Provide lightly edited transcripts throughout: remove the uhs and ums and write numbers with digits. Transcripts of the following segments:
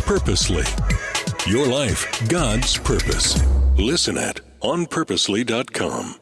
Purposely. Your life, God's purpose. Listen at onpurposely.com.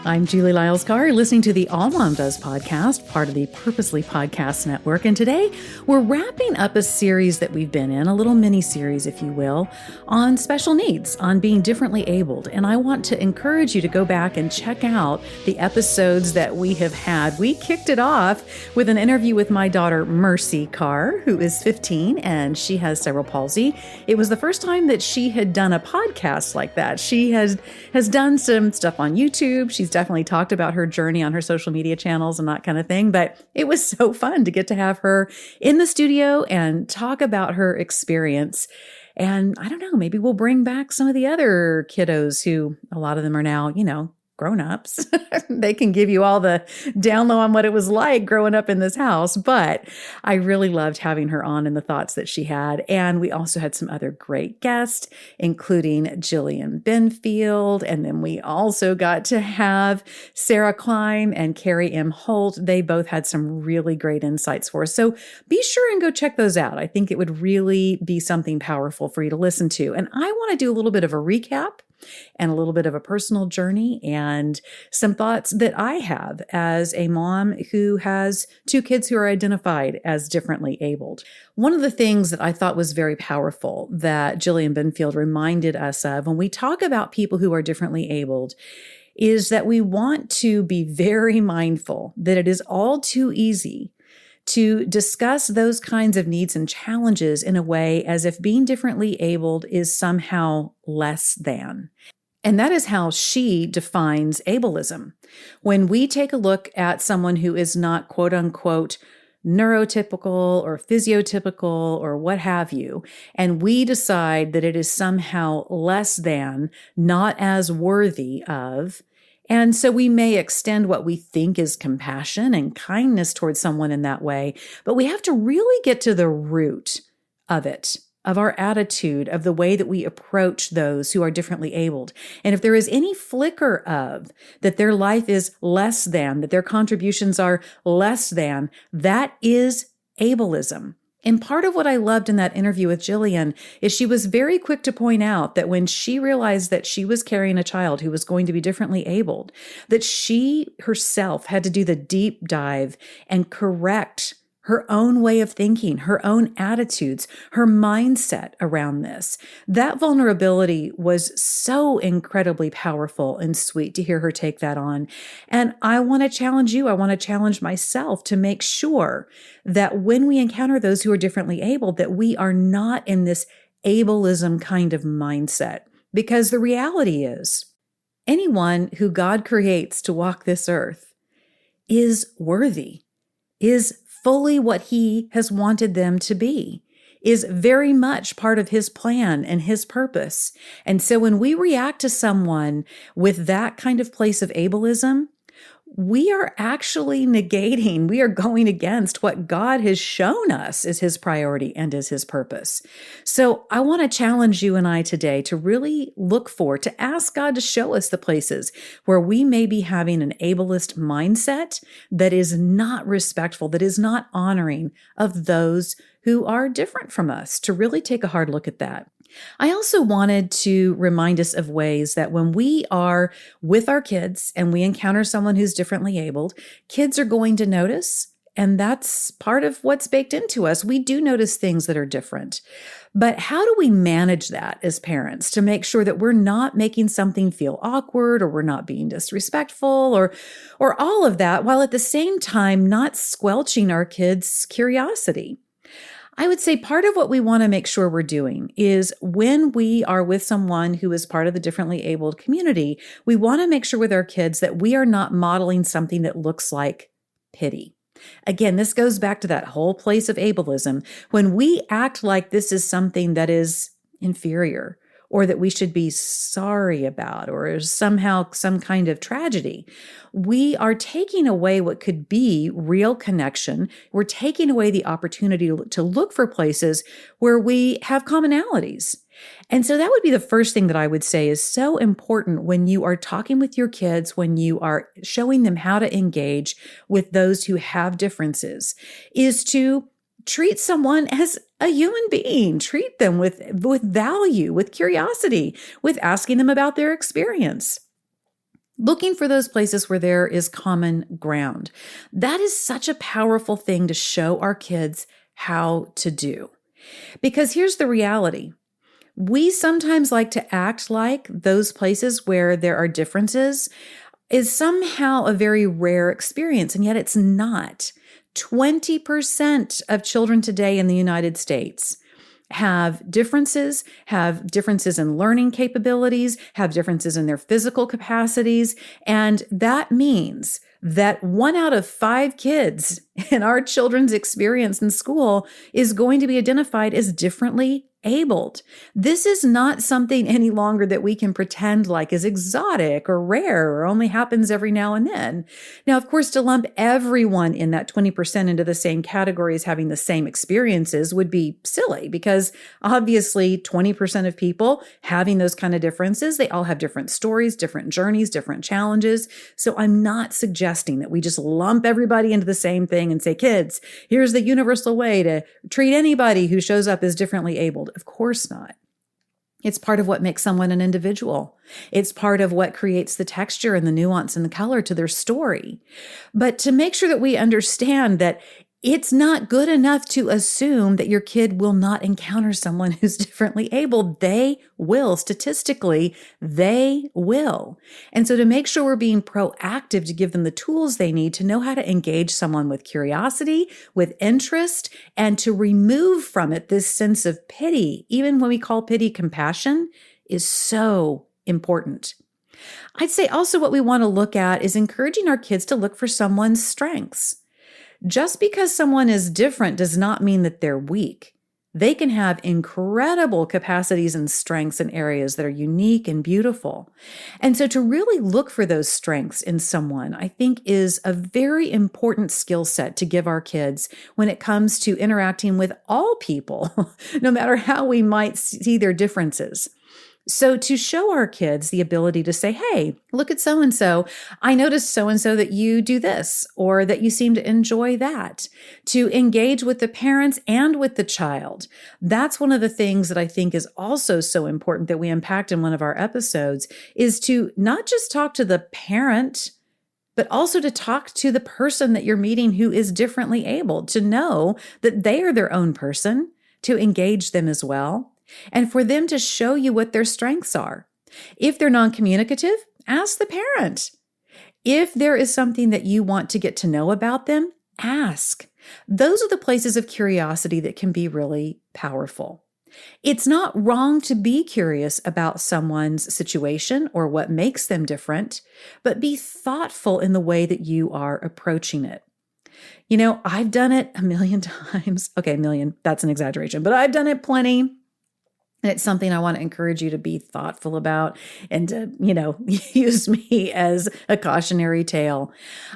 I'm Julie Lyles Carr, listening to the AllMomDoes Podcast, part of the Purposely Podcast Network. And today we're wrapping up a series that we've been in, a little mini-series, if you will, on special needs, on being differently abled. And I want to encourage you to go back and check out the episodes that we have had. We kicked it off with an interview with my daughter, Mercy Carr, who is 15, and she has cerebral palsy. It was the first time that she had done a podcast like that. She has done some stuff on YouTube. She's definitely talked about her journey on her social media channels and that kind of thing. But it was so fun to get to have her in the studio and talk about her experience. And I don't know, maybe we'll bring back some of the other kiddos who a lot of them are now, grown-ups. They can give you all the down low on what it was like growing up in this house. But I really loved having her on and the thoughts that she had. And we also had some other great guests, including Jillian Benfield. And then we also got to have Sarah Klein and Carrie M. Holt. They both had some really great insights for us. So be sure and go check those out. I think it would really be something powerful for you to listen to. And I want to do a little bit of a recap and a little bit of a personal journey and some thoughts that I have as a mom who has two kids who are identified as differently abled. One of the things that I thought was very powerful that Jillian Benfield reminded us of when we talk about people who are differently abled is that we want to be very mindful that it is all too easy to discuss those kinds of needs and challenges in a way as if being differently abled is somehow less than. And that is how she defines ableism. When we take a look at someone who is not quote unquote neurotypical or physiotypical or what have you, and we decide that it is somehow less than, not as worthy of, and so we may extend what we think is compassion and kindness towards someone in that way, but we have to really get to the root of it, of our attitude, of the way that we approach those who are differently abled. And if there is any flicker of that their life is less than, that their contributions are less than, that is ableism. And part of what I loved in that interview with Jillian is she was very quick to point out that when she realized that she was carrying a child who was going to be differently abled, that she herself had to do the deep dive and correct her own way of thinking, her own attitudes, her mindset around this. That vulnerability was so incredibly powerful and sweet to hear her take that on. And I want to challenge you. I want to challenge myself to make sure that when we encounter those who are differently abled, that we are not in this ableism kind of mindset. Because the reality is, anyone who God creates to walk this earth is worthy, is fully what he has wanted them to be, is very much part of his plan and his purpose. And so when we react to someone with that kind of place of ableism, we are actually negating, we are going against what God has shown us is his priority and is his purpose. So I want to challenge you and I today to really look for, to ask God to show us the places where we may be having an ableist mindset that is not respectful, that is not honoring of those who are different from us, to really take a hard look at that. I also wanted to remind us of ways that when we are with our kids and we encounter someone who's differently abled, kids are going to notice. And that's part of what's baked into us. We do notice things that are different. But how do we manage that as parents to make sure that we're not making something feel awkward or we're not being disrespectful or all of that, while at the same time not squelching our kids' curiosity? I would say part of what we want to make sure we're doing is when we are with someone who is part of the differently abled community, we want to make sure with our kids that we are not modeling something that looks like pity. Again, this goes back to that whole place of ableism. When we act like this is something that is inferior or that we should be sorry about, or somehow some kind of tragedy. We are taking away what could be real connection. We're taking away the opportunity to look for places where we have commonalities. And so that would be the first thing that I would say is so important when you are talking with your kids, when you are showing them how to engage with those who have differences, is to treat someone as a human being. Treat them with value, with curiosity, with asking them about their experience. Looking for those places where there is common ground. That is such a powerful thing to show our kids how to do. Because here's the reality. We sometimes like to act like those places where there are differences is somehow a very rare experience, and yet it's not. 20% of children today in the United States have differences in learning capabilities, have differences in their physical capacities. And that means that 1 out of 5 kids in our children's experience in school is going to be identified as differently abled. This is not something any longer that we can pretend like is exotic or rare or only happens every now and then. Now, of course, to lump everyone in that 20% into the same category as having the same experiences would be silly, because obviously 20% of people having those kind of differences, they all have different stories, different journeys, different challenges. So I'm not suggesting that we just lump everybody into the same thing and say, kids, here's the universal way to treat anybody who shows up as differently abled. Of course not. It's part of what makes someone an individual. It's part of what creates the texture and the nuance and the color to their story. But to make sure that we understand that it's not good enough to assume that your kid will not encounter someone who's differently able. They will. Statistically, they will. And so to make sure we're being proactive to give them the tools they need to know how to engage someone with curiosity, with interest, and to remove from it this sense of pity, even when we call pity compassion, is so important. I'd say also what we want to look at is encouraging our kids to look for someone's strengths. Just because someone is different does not mean that they're weak. They can have incredible capacities and strengths in areas that are unique and beautiful. And so to really look for those strengths in someone, I think is a very important skill set to give our kids when it comes to interacting with all people, no matter how we might see their differences. So to show our kids the ability to say, hey, look at so-and-so. I noticed so-and-so that you do this, or that you seem to enjoy that. To engage with the parents and with the child. That's one of the things that I think is also so important that we unpacked in one of our episodes, is to not just talk to the parent, but also to talk to the person that you're meeting who is differently abled, to know that they are their own person, to engage them as well. And for them to show you what their strengths are. If they're non-communicative, ask the parent. If there is something that you want to get to know about them, ask. Those are the places of curiosity that can be really powerful. It's not wrong to be curious about someone's situation or what makes them different, but be thoughtful in the way that you are approaching it. You know, I've done it a million times. Okay, a million, that's an exaggeration, but I've done it plenty. And it's something I want to encourage you to be thoughtful about and to, use me as a cautionary tale.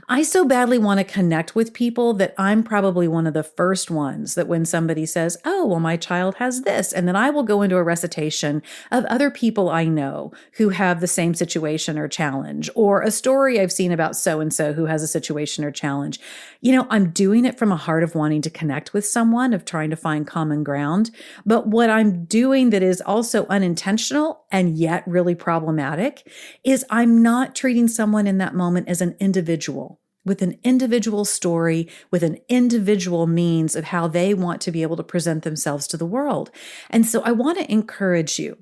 I so badly want to connect with people that I'm probably one of the first ones that when somebody says, oh, well, my child has this, and then I will go into a recitation of other people I know who have the same situation or challenge, or a story I've seen about so-and-so who has a situation or challenge. I'm doing it from a heart of wanting to connect with someone, of trying to find common ground. But what I'm doing that is also unintentional and yet really problematic is I'm not treating someone in that moment as an individual with an individual story, with an individual means of how they want to be able to present themselves to the world. And so I want to encourage you,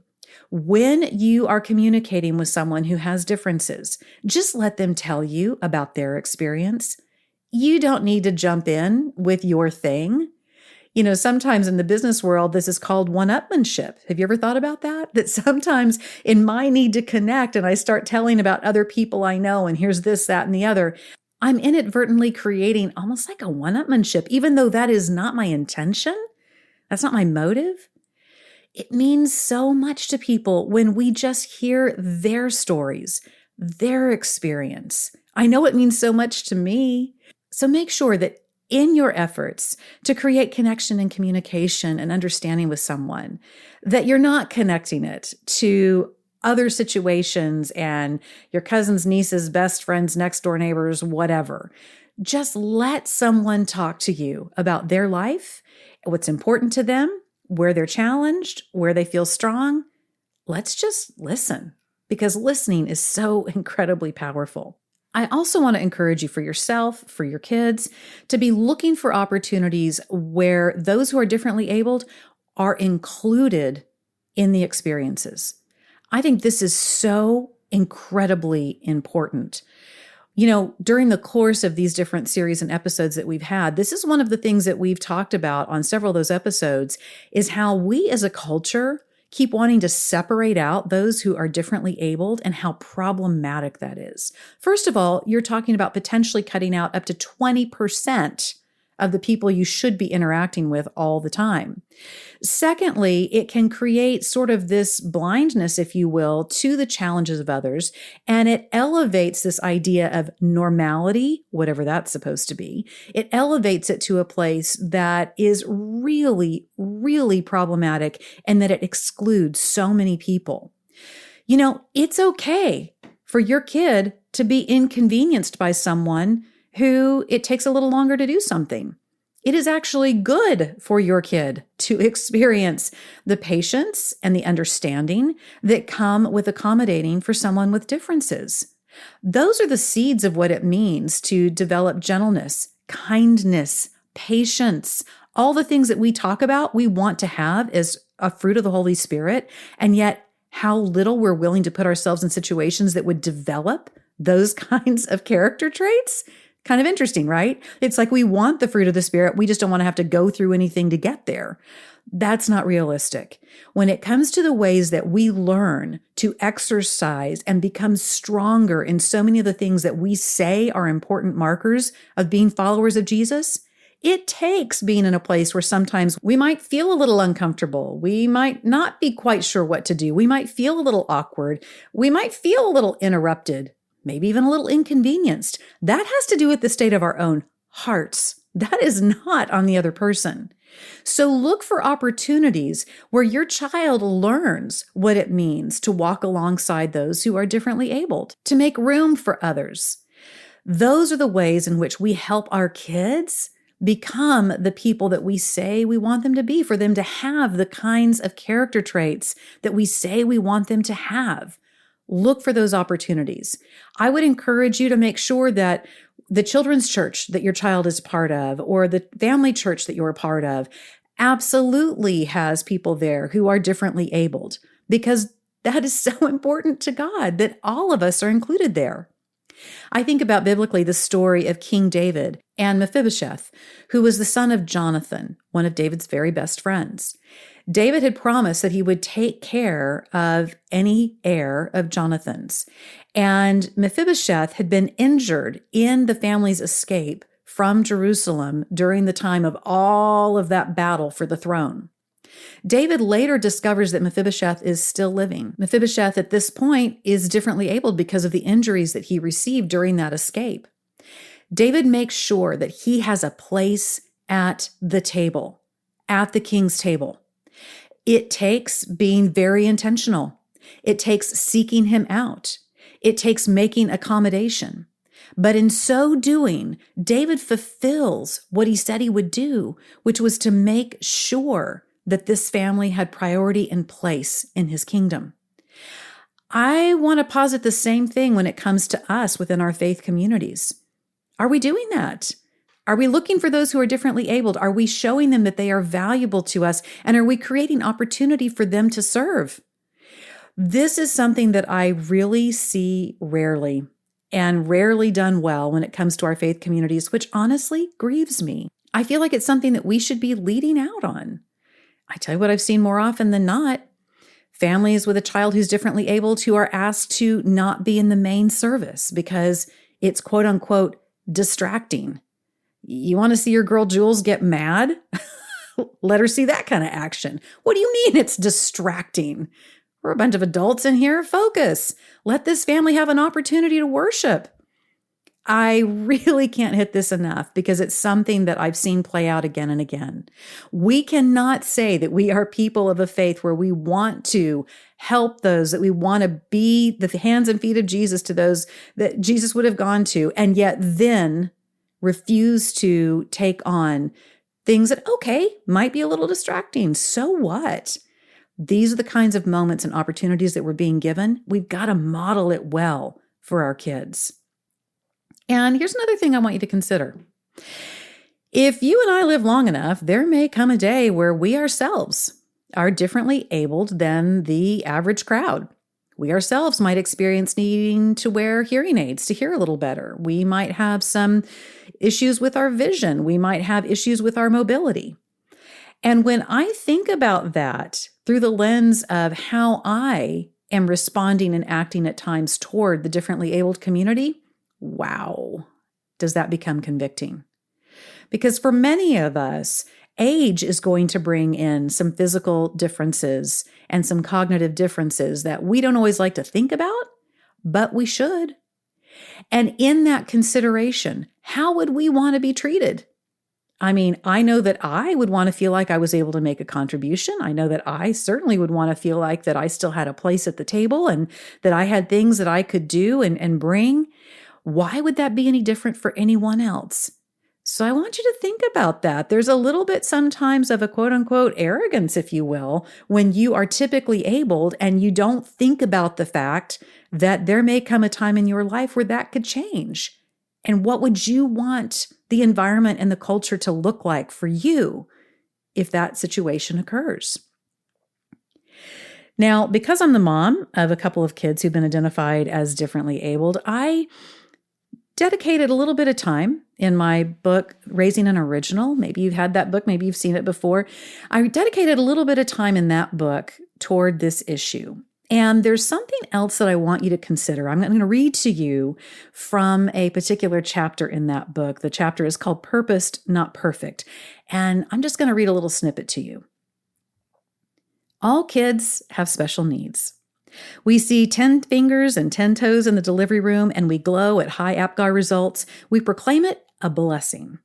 when you are communicating with someone who has differences, just let them tell you about their experience. You don't need to jump in with your thing. Sometimes in the business world, this is called one-upmanship. Have you ever thought about that? That sometimes in my need to connect and I start telling about other people I know and here's this, that, and the other, I'm inadvertently creating almost like a one-upmanship, even though that is not my intention. That's not my motive. It means so much to people when we just hear their stories, their experience. I know it means so much to me. So make sure that in your efforts to create connection and communication and understanding with someone, that you're not connecting it to other situations and your cousins, nieces, best friends, next door neighbors, whatever. Just let someone talk to you about their life, what's important to them, where they're challenged, where they feel strong. Let's just listen, because listening is so incredibly powerful. I also want to encourage you for yourself, for your kids, to be looking for opportunities where those who are differently abled are included in the experiences. I think this is so incredibly important. During the course of these different series and episodes that we've had, this is one of the things that we've talked about on several of those episodes, is how we as a culture keep wanting to separate out those who are differently abled and how problematic that is. First of all, you're talking about potentially cutting out up to 20% of the people you should be interacting with all the time. Secondly, it can create sort of this blindness, if you will, to the challenges of others, and it elevates this idea of normality, whatever that's supposed to be. It elevates it to a place that is really, really problematic, and that it excludes so many people. It's okay for your kid to be inconvenienced by someone who it takes a little longer to do something. It is actually good for your kid to experience the patience and the understanding that come with accommodating for someone with differences. Those are the seeds of what it means to develop gentleness, kindness, patience, all the things that we talk about, we want to have as a fruit of the Holy Spirit, and yet how little we're willing to put ourselves in situations that would develop those kinds of character traits. Kind of interesting, right? It's like we want the fruit of the Spirit. We just don't want to have to go through anything to get there. That's not realistic. When it comes to the ways that we learn to exercise and become stronger in so many of the things that we say are important markers of being followers of Jesus, it takes being in a place where sometimes we might feel a little uncomfortable. We might not be quite sure what to do. We might feel a little awkward. We might feel a little interrupted. Maybe even a little inconvenienced. That has to do with the state of our own hearts. That is not on the other person. So look for opportunities where your child learns what it means to walk alongside those who are differently abled, to make room for others. Those are the ways in which we help our kids become the people that we say we want them to be, for them to have the kinds of character traits that we say we want them to have. Look for those opportunities. I would encourage you to make sure that the children's church that your child is part of, or the family church that you're a part of, absolutely has people there who are differently abled, because that is so important to God that all of us are included there. I think about biblically the story of King David and Mephibosheth, who was the son of Jonathan, one of David's very best friends. David had promised that he would take care of any heir of Jonathan's. And Mephibosheth had been injured in the family's escape from Jerusalem during the time of all of that battle for the throne. David later discovers that Mephibosheth is still living. Mephibosheth at this point is differently abled because of the injuries that he received during that escape. David makes sure that he has a place at the table, at the king's table. It takes being very intentional. It takes seeking him out. It takes making accommodation. But in so doing, David fulfills what he said he would do, which was to make sure that this family had priority in place in his kingdom. I want to posit the same thing when it comes to us within our faith communities. Are we doing that? Are we looking for those who are differently abled? Are we showing them that they are valuable to us? And are we creating opportunity for them to serve? This is something that I really see rarely, and rarely done well when it comes to our faith communities, which honestly grieves me. I feel like it's something that we should be leading out on. I tell you what I've seen more often than not. Families with a child who's differently abled who are asked to not be in the main service because it's quote unquote distracting. You want to see your girl Jules get mad? Let her see that kind of action. What do you mean it's distracting? We're a bunch of adults in here. Focus. Let this family have an opportunity to worship. I really can't hit this enough because it's something that I've seen play out again and again. We cannot say that we are people of a faith where we want to help those, that we want to be the hands and feet of Jesus to those that Jesus would have gone to, and yet then refuse to take on things that, okay, might be a little distracting. So what? These are the kinds of moments and opportunities that we're being given. We've got to model it well for our kids. And here's another thing I want you to consider. If you and I live long enough, there may come a day where we ourselves are differently abled than the average crowd. We ourselves might experience needing to wear hearing aids to hear a little better. We might have some issues with our vision. We might have issues with our mobility. And when I think about that through the lens of how I am responding and acting at times toward the differently abled community, wow, does that become convicting? Because for many of us, age is going to bring in some physical differences and some cognitive differences that we don't always like to think about, but we should. And in that consideration, how would we want to be treated? I mean, I know that I would want to feel like I was able to make a contribution. I know that I certainly would want to feel like that I still had a place at the table and that I had things that I could do and bring. Why would that be any different for anyone else? So I want you to think about that. There's a little bit sometimes of a quote unquote arrogance, if you will, when you are typically abled and you don't think about the fact that there may come a time in your life where that could change. And what would you want the environment and the culture to look like for you if that situation occurs? Now, because I'm the mom of a couple of kids who've been identified as differently abled, I dedicated a little bit of time in my book, Raising an Original. Maybe you've had that book, maybe you've seen it before. I dedicated a little bit of time in that book toward this issue. And there's something else that I want you to consider. I'm going to read to you from a particular chapter in that book. The chapter is called Purposed, Not Perfect. And I'm just going to read a little snippet to you. All kids have special needs. We see 10 fingers and 10 toes in the delivery room, and we glow at high APGAR results. We proclaim it a blessing.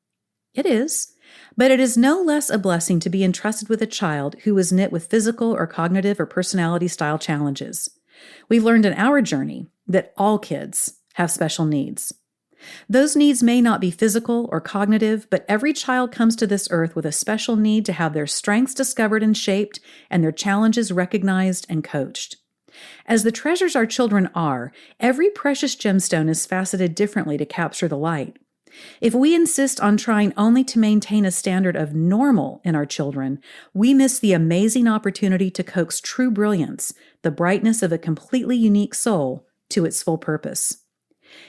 It is, but it is no less a blessing to be entrusted with a child who is knit with physical or cognitive or personality style challenges. We've learned in our journey that all kids have special needs. Those needs may not be physical or cognitive, but every child comes to this earth with a special need to have their strengths discovered and shaped and their challenges recognized and coached. As the treasures our children are, every precious gemstone is faceted differently to capture the light. If we insist on trying only to maintain a standard of normal in our children, we miss the amazing opportunity to coax true brilliance, the brightness of a completely unique soul, to its full purpose.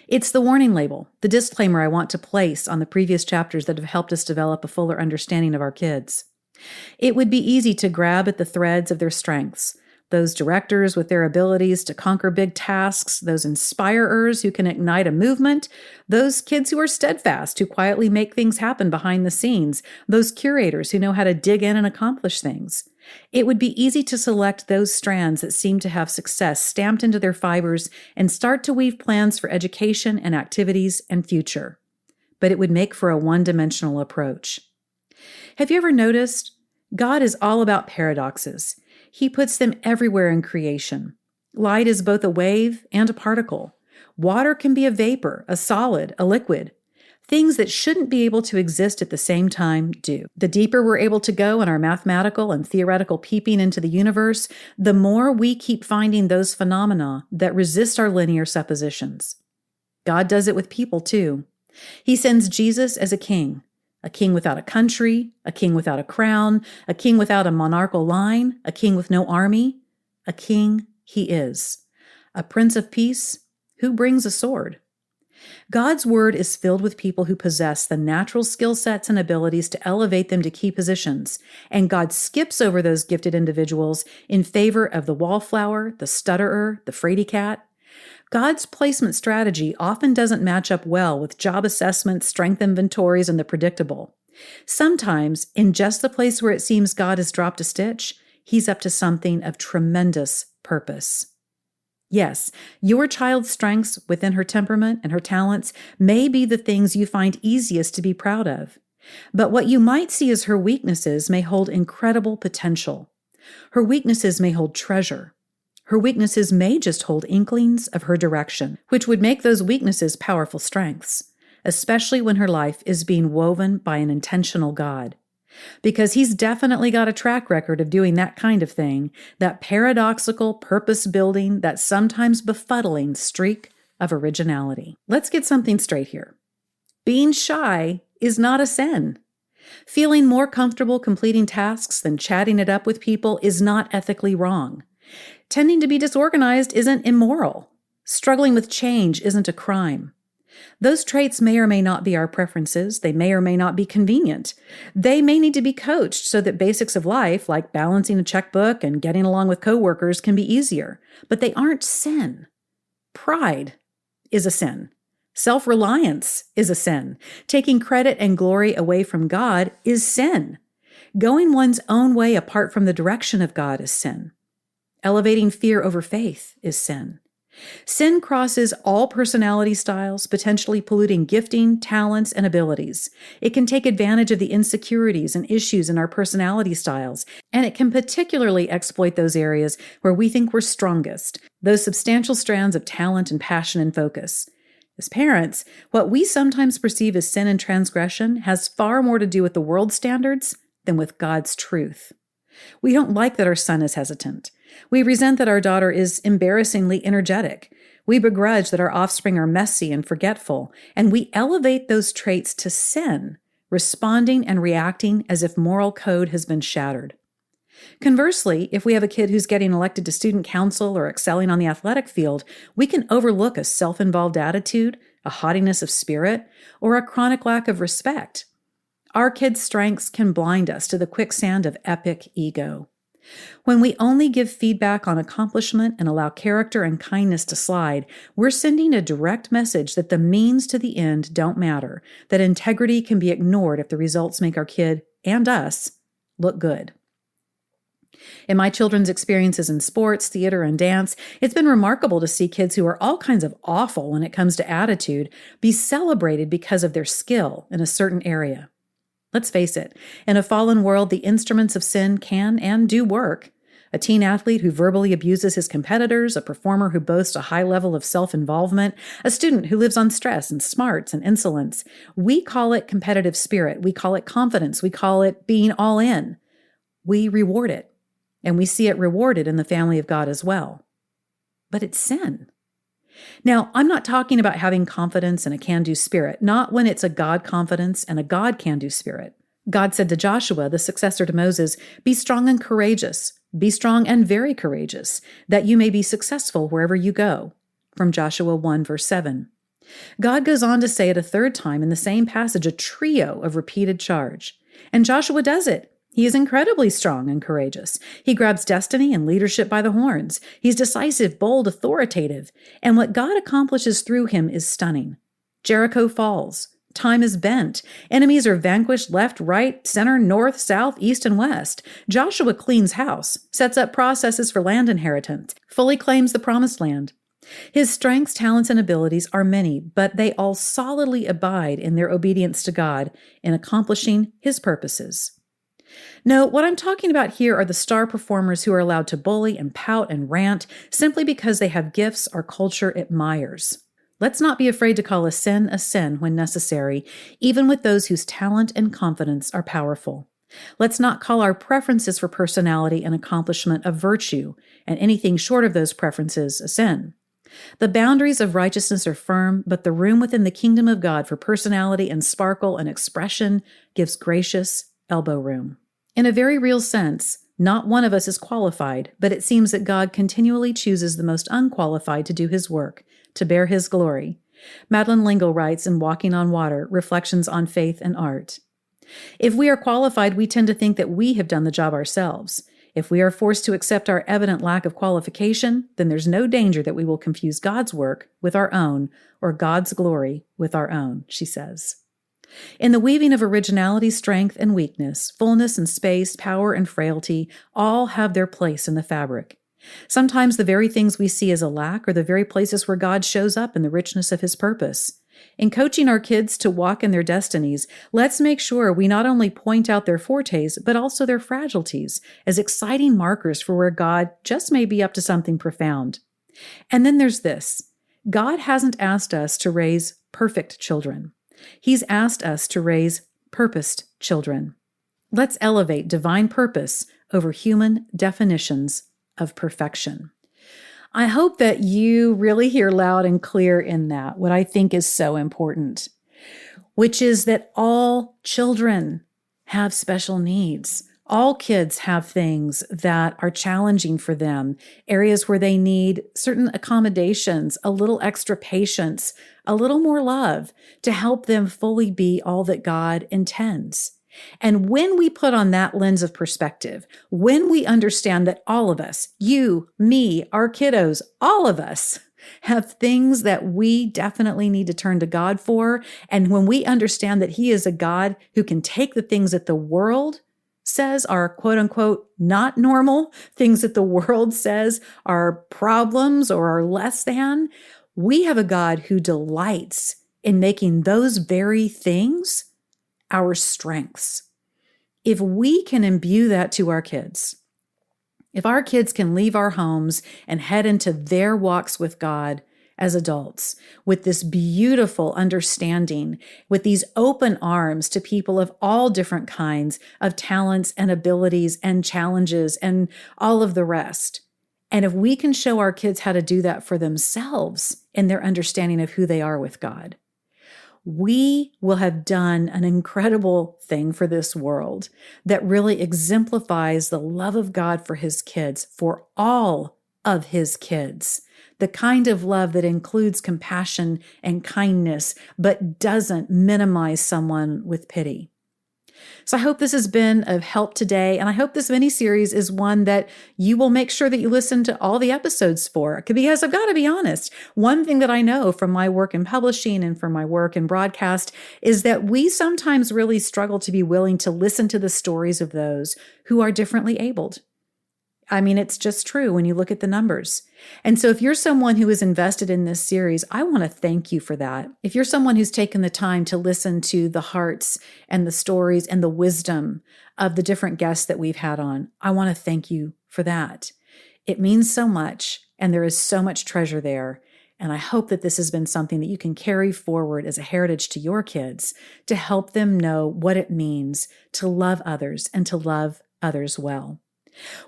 It's the warning label, the disclaimer I want to place on the previous chapters that have helped us develop a fuller understanding of our kids. It would be easy to grab at the threads of their strengths, those directors with their abilities to conquer big tasks, those inspirers who can ignite a movement, those kids who are steadfast, who quietly make things happen behind the scenes, those curators who know how to dig in and accomplish things. It would be easy to select those strands that seem to have success stamped into their fibers and start to weave plans for education and activities and future. But it would make for a one-dimensional approach. Have you ever noticed? God is all about paradoxes. He puts them everywhere in creation. Light is both a wave and a particle. Water can be a vapor, a solid, a liquid. Things that shouldn't be able to exist at the same time do. The deeper we're able to go in our mathematical and theoretical peeping into the universe, the more we keep finding those phenomena that resist our linear suppositions. God does it with people too. He sends Jesus as a king without a country, a king without a crown, a king without a monarchical line, a king with no army. A king he is, a prince of peace who brings a sword. God's word is filled with people who possess the natural skill sets and abilities to elevate them to key positions, and God skips over those gifted individuals in favor of the wallflower, the stutterer, the fraidy cat. God's placement strategy often doesn't match up well with job assessments, strength inventories, and the predictable. Sometimes, in just the place where it seems God has dropped a stitch, He's up to something of tremendous purpose. Yes, your child's strengths within her temperament and her talents may be the things you find easiest to be proud of. But what you might see as her weaknesses may hold incredible potential. Her weaknesses may hold treasure. Her weaknesses may just hold inklings of her direction, which would make those weaknesses powerful strengths, especially when her life is being woven by an intentional God. Because He's definitely got a track record of doing that kind of thing, that paradoxical, purpose-building, that sometimes befuddling streak of originality. Let's get something straight here. Being shy is not a sin. Feeling more comfortable completing tasks than chatting it up with people is not ethically wrong. Tending to be disorganized isn't immoral. Struggling with change isn't a crime. Those traits may or may not be our preferences. They may or may not be convenient. They may need to be coached so that basics of life, like balancing a checkbook and getting along with coworkers, can be easier. But they aren't sin. Pride is a sin. Self-reliance is a sin. Taking credit and glory away from God is sin. Going one's own way apart from the direction of God is sin. Elevating fear over faith is sin. Sin crosses all personality styles, potentially polluting gifting, talents, and abilities. It can take advantage of the insecurities and issues in our personality styles, and it can particularly exploit those areas where we think we're strongest, those substantial strands of talent and passion and focus. As parents, what we sometimes perceive as sin and transgression has far more to do with the world's standards than with God's truth. We don't like that our son is hesitant. We resent that our daughter is embarrassingly energetic. We begrudge that our offspring are messy and forgetful, and we elevate those traits to sin, responding and reacting as if moral code has been shattered. Conversely, if we have a kid who's getting elected to student council or excelling on the athletic field, we can overlook a self-involved attitude, a haughtiness of spirit, or a chronic lack of respect. Our kids' strengths can blind us to the quicksand of epic ego. When we only give feedback on accomplishment and allow character and kindness to slide, we're sending a direct message that the means to the end don't matter, that integrity can be ignored if the results make our kid and us look good. In my children's experiences in sports, theater, and dance, it's been remarkable to see kids who are all kinds of awful when it comes to attitude be celebrated because of their skill in a certain area. Let's face it, in a fallen world, the instruments of sin can and do work. A teen athlete who verbally abuses his competitors, a performer who boasts a high level of self-involvement, a student who lives on stress and smarts and insolence. We call it competitive spirit. We call it confidence. We call it being all in. We reward it, and we see it rewarded in the family of God as well. But it's sin. Now, I'm not talking about having confidence and a can-do spirit, not when it's a God confidence and a God can-do spirit. God said to Joshua, the successor to Moses, "Be strong and courageous. Be strong and very courageous, that you may be successful wherever you go." From Joshua 1, verse 7. God goes on to say it a third time in the same passage, a trio of repeated charge. And Joshua does it. He is incredibly strong and courageous. He grabs destiny and leadership by the horns. He's decisive, bold, authoritative. And what God accomplishes through him is stunning. Jericho falls. Time is bent. Enemies are vanquished left, right, center, north, south, east, and west. Joshua cleans house, sets up processes for land inheritance, fully claims the promised land. His strengths, talents, and abilities are many, but they all solidly abide in their obedience to God in accomplishing his purposes. No, what I'm talking about here are the star performers who are allowed to bully and pout and rant simply because they have gifts our culture admires. Let's not be afraid to call a sin when necessary, even with those whose talent and confidence are powerful. Let's not call our preferences for personality and accomplishment a virtue, and anything short of those preferences a sin. The boundaries of righteousness are firm, but the room within the kingdom of God for personality and sparkle and expression gives gracious elbow room. In a very real sense, not one of us is qualified, but it seems that God continually chooses the most unqualified to do his work, to bear his glory. Madeleine L'Engle writes in Walking on Water, Reflections on Faith and Art. If we are qualified, we tend to think that we have done the job ourselves. If we are forced to accept our evident lack of qualification, then there's no danger that we will confuse God's work with our own or God's glory with our own, she says. In the weaving of originality, strength, and weakness, fullness and space, power and frailty all have their place in the fabric. Sometimes the very things we see as a lack are the very places where God shows up in the richness of his purpose. In coaching our kids to walk in their destinies, let's make sure we not only point out their fortes, but also their fragilities as exciting markers for where God just may be up to something profound. And then there's this. God hasn't asked us to raise perfect children. He's asked us to raise purposed children. Let's elevate divine purpose over human definitions of perfection. I hope that you really hear loud and clear in that what I think is so important, which is that all children have special needs. All kids have things that are challenging for them, areas where they need certain accommodations, a little extra patience, a little more love to help them fully be all that God intends. And when we put on that lens of perspective, when we understand that all of us, you, me, our kiddos, all of us have things that we definitely need to turn to God for, and when we understand that he is a God who can take the things that the world says are quote unquote not normal, things that the world says are problems or are less than, we have a God who delights in making those very things our strengths. If we can imbue that to our kids, if our kids can leave our homes and head into their walks with God as adults with this beautiful understanding, with these open arms to people of all different kinds of talents and abilities and challenges and all of the rest. And if we can show our kids how to do that for themselves in their understanding of who they are with God, we will have done an incredible thing for this world that really exemplifies the love of God for his kids, for all of his kids, the kind of love that includes compassion and kindness, but doesn't minimize someone with pity. So I hope this has been of help today, and I hope this mini-series is one that you will make sure that you listen to all the episodes for, because I've got to be honest, one thing that I know from my work in publishing and from my work in broadcast is that we sometimes really struggle to be willing to listen to the stories of those who are differently abled. I mean, it's just true when you look at the numbers. And so if you're someone who is invested in this series, I want to thank you for that. If you're someone who's taken the time to listen to the hearts and the stories and the wisdom of the different guests that we've had on, I want to thank you for that. It means so much, and there is so much treasure there. And I hope that this has been something that you can carry forward as a heritage to your kids to help them know what it means to love others and to love others well.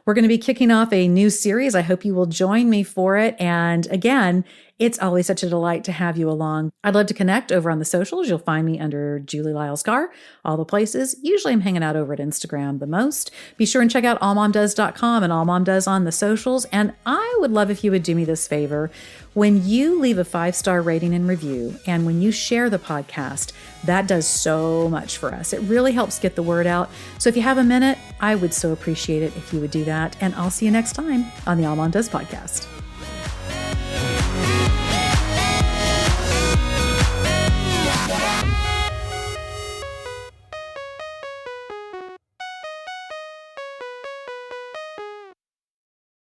We're going to be kicking off a new series. I hope you will join me for it. And again, it's always such a delight to have you along. I'd love to connect over on the socials. You'll find me under Julie Lyles Carr, all the places. Usually I'm hanging out over at Instagram the most. Be sure and check out AllMomDoes.com and AllMomDoes on the socials. And I would love if you would do me this favor. When you leave a 5-star rating and review, and when you share the podcast, that does so much for us. It really helps get the word out. So if you have a minute, I would so appreciate it if you would do that. And I'll see you next time on the AllMomDoes Podcast.